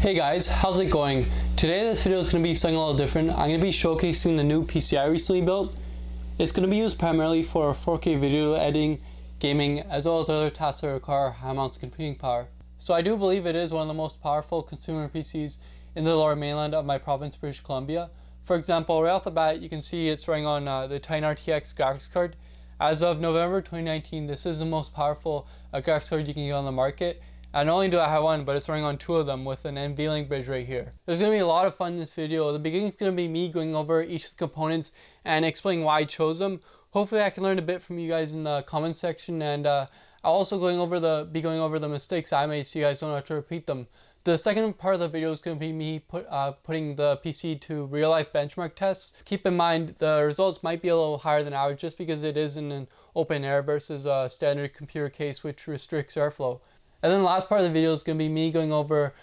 Hey guys, how's it going? Today this video is going to be something a little different. I'm going to be showcasing the new PC I recently built. It's going to be used primarily for 4K video editing, gaming, as well as other tasks that require high amounts of computing power. So I do believe it is one of the most powerful consumer PCs in the lower mainland of my province, British Columbia. For example, right off the bat, you can see it's running on the Titan RTX graphics card. As of November 2019, this is the most powerful graphics card you can get on the market. And not only do I have one, but it's running on two of them with an NVLink bridge right here. There's going to be a lot of fun in this video. The beginning is going to be me going over each of the components and explaining why I chose them. Hopefully I can learn a bit from you guys in the comment section, and I'll also be going over the mistakes I made so you guys don't have to repeat them. The second part of the video is going to be me putting the PC to real life benchmark tests. Keep in mind the results might be a little higher than average just because it is in an open air versus a standard computer case which restricts airflow. And then the last part of the video is going to be me going over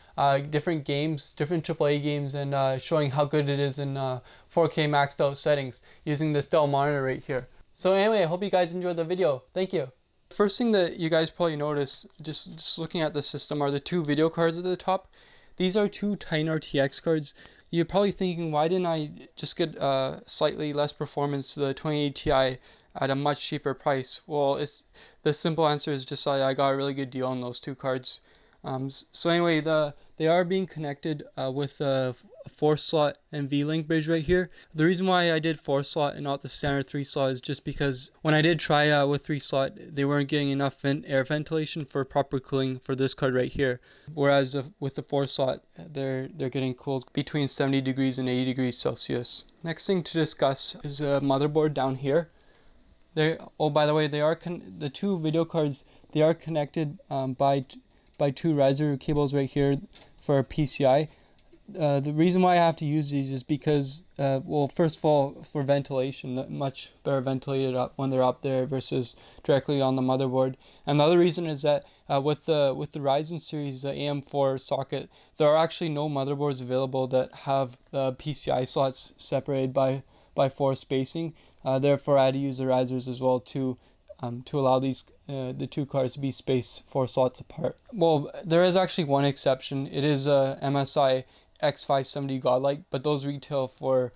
different games, different AAA games, and showing how good it is in 4K maxed out settings using this Dell monitor right here. So anyway, I hope you guys enjoyed the video. Thank you. First thing that you guys probably notice, just looking at the system, are the two video cards at the top. These are two Titan RTX cards. You're probably thinking, why didn't I just get slightly less performance to the 2080 Ti at a much cheaper price? Well, the simple answer is just I got a really good deal on those two cards. So anyway, they are being connected with a 4-slot NVLink bridge right here. The reason why I did 4-slot and not the standard 3-slot is just because when I did try with 3-slot, they weren't getting enough air ventilation for proper cooling for this card right here. Whereas with the 4-slot, they're getting cooled between 70 degrees and 80 degrees Celsius. Next thing to discuss is a motherboard down here. Oh, by the way, the two video cards, they are connected by two riser cables right here for PCI. The reason why I have to use these is because, well, first of all, for ventilation, much better ventilated up when they're up there versus directly on the motherboard. And the other reason is that with the Ryzen series AM4 socket, there are actually no motherboards available that have PCI slots separated by 4 spacing. Therefore, I had to use the risers as well to allow these the two cards to be spaced 4 slots apart. Well, there is actually one exception. It is a MSI X570 Godlike, but those retail for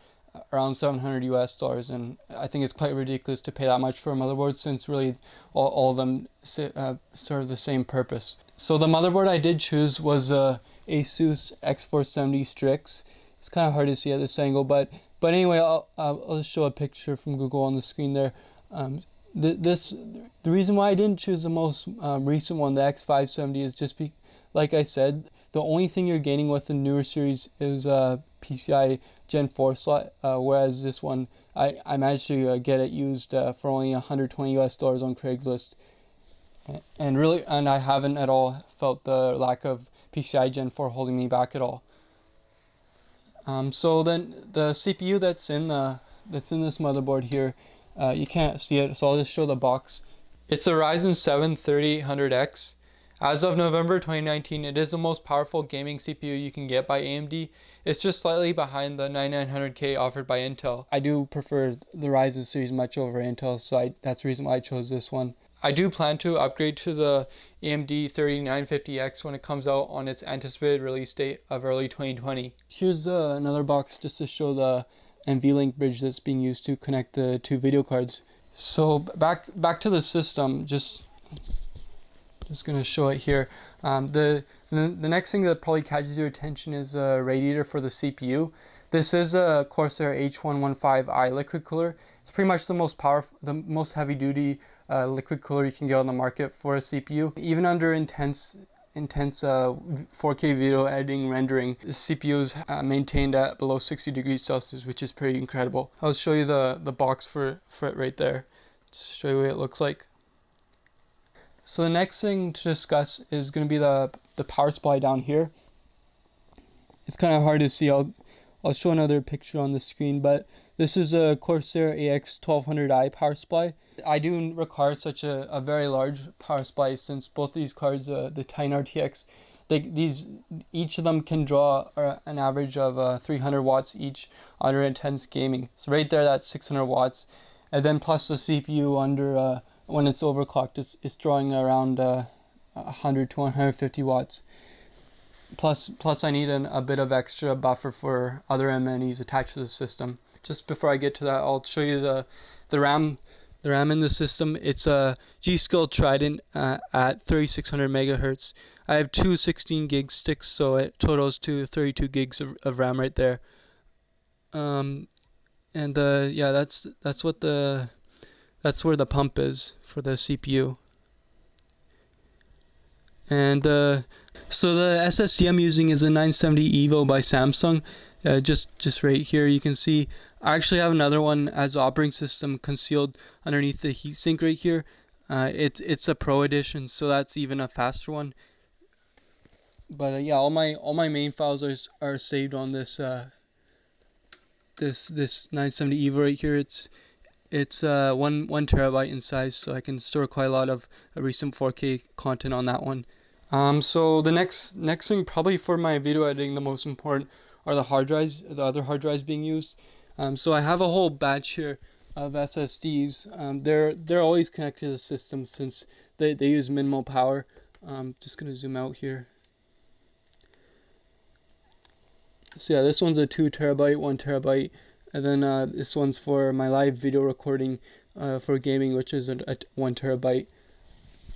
around $700 US, and I think it's quite ridiculous to pay that much for a motherboard since really all of them serve the same purpose. So the motherboard I did choose was a Asus X470 Strix. It's kind of hard to see at this angle, but anyway, I'll just show a picture from Google on the screen there. The reason why I didn't choose the most recent one, the X570, is just like I said, the only thing you're gaining with the newer series is PCI Gen 4 slot, whereas this one I managed to get it used for only $120 US on Craigslist, and I haven't at all felt the lack of PCI Gen 4 holding me back at all. So then the CPU that's in this motherboard here, you can't see it, so I'll just show the box. It's a Ryzen 7 3800X. As of November 2019, it is the most powerful gaming CPU you can get by AMD. It's just slightly behind the 9900K offered by Intel. I do prefer the Ryzen series much over Intel, so that's the reason why I chose this one. I do plan to upgrade to the AMD 3950X when it comes out on its anticipated release date of early 2020. Here's another box just to show the NVLink bridge that's being used to connect the two video cards. So back to the system, just gonna show it here. The next thing that probably catches your attention is a radiator for the CPU. This is a Corsair H115i liquid cooler. It's pretty much the most heavy duty liquid cooler you can get on the market for a CPU. Even under intense 4K video editing rendering, the CPU is maintained at below 60 degrees Celsius, which is pretty incredible. I'll show you the box for it right there, just to show you what it looks like. So the next thing to discuss is going to be the power supply down here. It's kind of hard to see. I'll show another picture on the screen, but this is a Corsair AX1200i power supply. I do require such a very large power supply since both these cards, the Titan RTX, each of them can draw an average of 300 watts each under intense gaming. So right there, that's 600 watts, and then plus the CPU under when it's overclocked, it's drawing around 100 to 150 watts. Plus I need a bit of extra buffer for other MNEs attached to the system. Just before I get to that, I'll show you the RAM. The RAM in the system, it's a G-Skill Trident at 3600 megahertz. I have two 16 gig sticks, so it totals to 32 gigs of RAM right there. And yeah, that's where the pump is for the CPU. And so the SSD I'm using is a 970 Evo by Samsung. Just right here you can see I actually have another one as operating system concealed underneath the heatsink right here. It's a Pro edition, so that's even a faster one. But yeah, all my main files are saved on this this 970 Evo right here. It's 1 terabyte in size, so I can store quite a lot of recent 4K content on that one. So the next thing probably for my video editing, the most important are the hard drives, the other hard drives being used. So I have a whole batch here of SSDs. They're always connected to the system since they use minimal power. Just gonna zoom out here. So yeah, this one's a 2 terabyte, 1 terabyte, and then this one's for my live video recording for gaming, which is a 1 terabyte.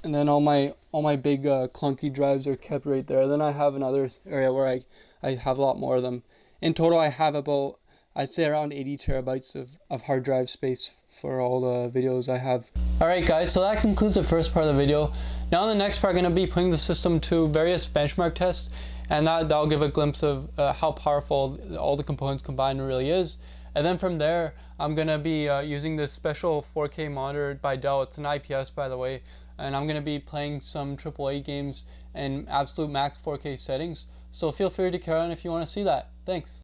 And then all my big clunky drives are kept right there. Then I have another area where I have a lot more of them. In total, I have about, I'd say around 80 terabytes of hard drive space for all the videos I have. Alright guys, so that concludes the first part of the video. Now in the next part, I'm going to be putting the system to various benchmark tests, and that'll give a glimpse of how powerful all the components combined really is. And then from there, I'm going to be using this special 4K monitor by Dell. It's an IPS, by the way. And I'm going to be playing some AAA games in absolute max 4K settings. So feel free to carry on if you want to see that. Thanks.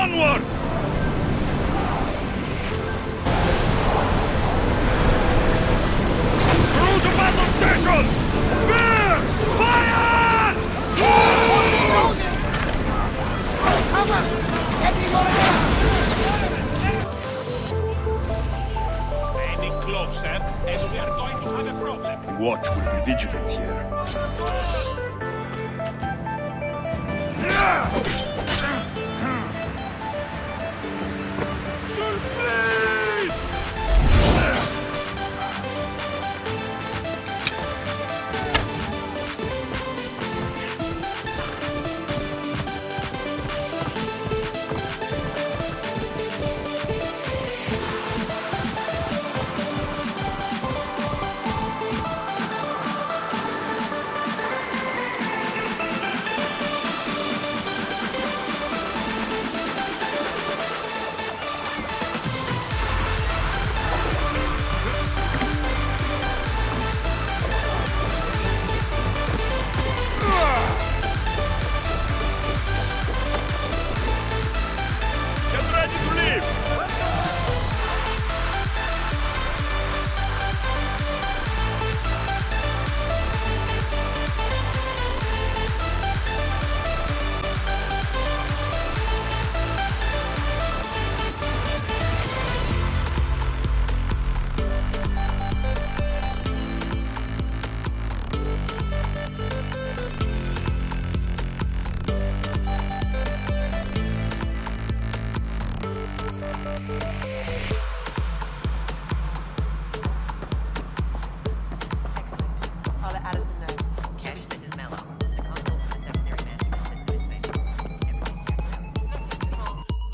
Onward! Through to battle stations! Bear! Fire! Cover! Steady Any closer, and we are going to have a problem. Watch will be vigilant here.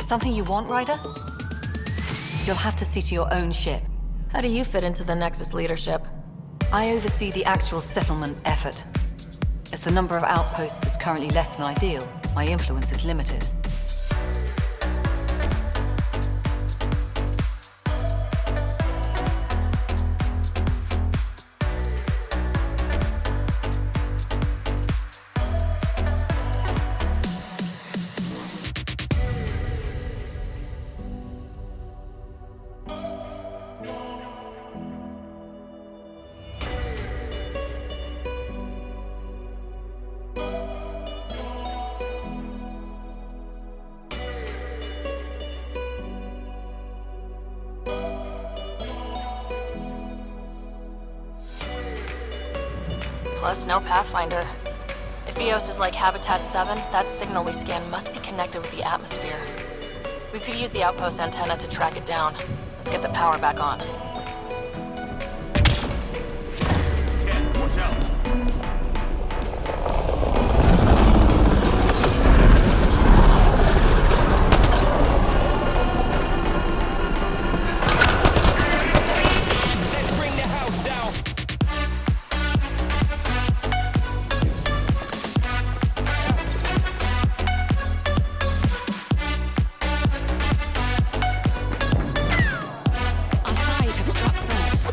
Something you want, Ryder? You'll have to see to your own ship. How do you fit into the Nexus leadership? I oversee the actual settlement effort. As the number of outposts is currently less than ideal, my influence is limited. Plus, no Pathfinder. If Eos is like Habitat 7, that signal we scan must be connected with the atmosphere. We could use the outpost antenna to track it down. Let's get the power back on. Ken, watch out. Let's bring the house down. Our side have struck first.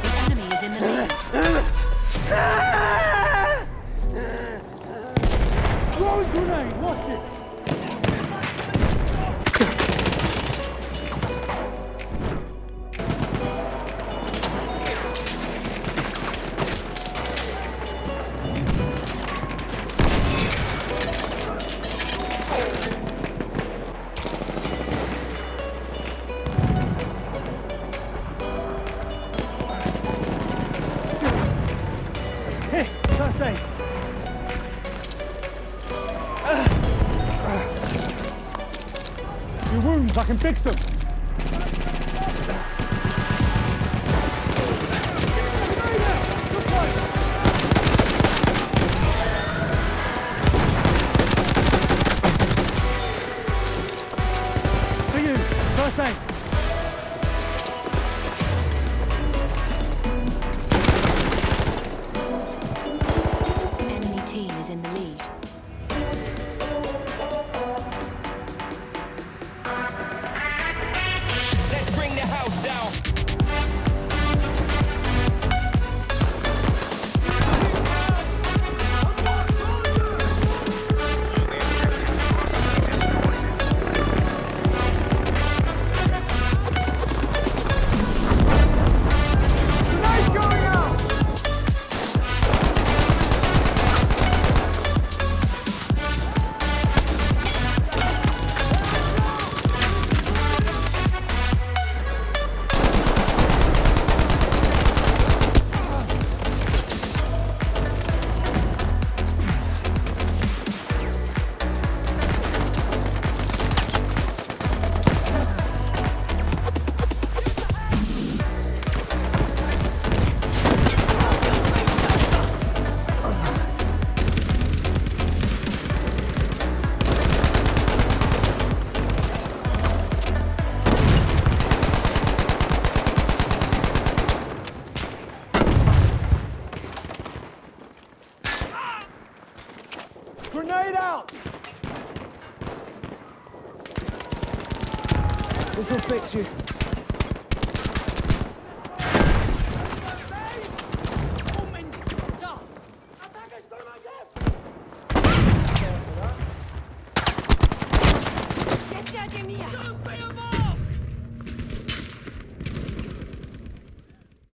The enemy is in the lead. Throwing grenade, watch it. Here, first aid. Your wounds, I can fix them. For you, first aid. Enemy team is in the lead. Let's bring the house down. Grenade going out! Grenade out! This will fix you. Get down, Mia!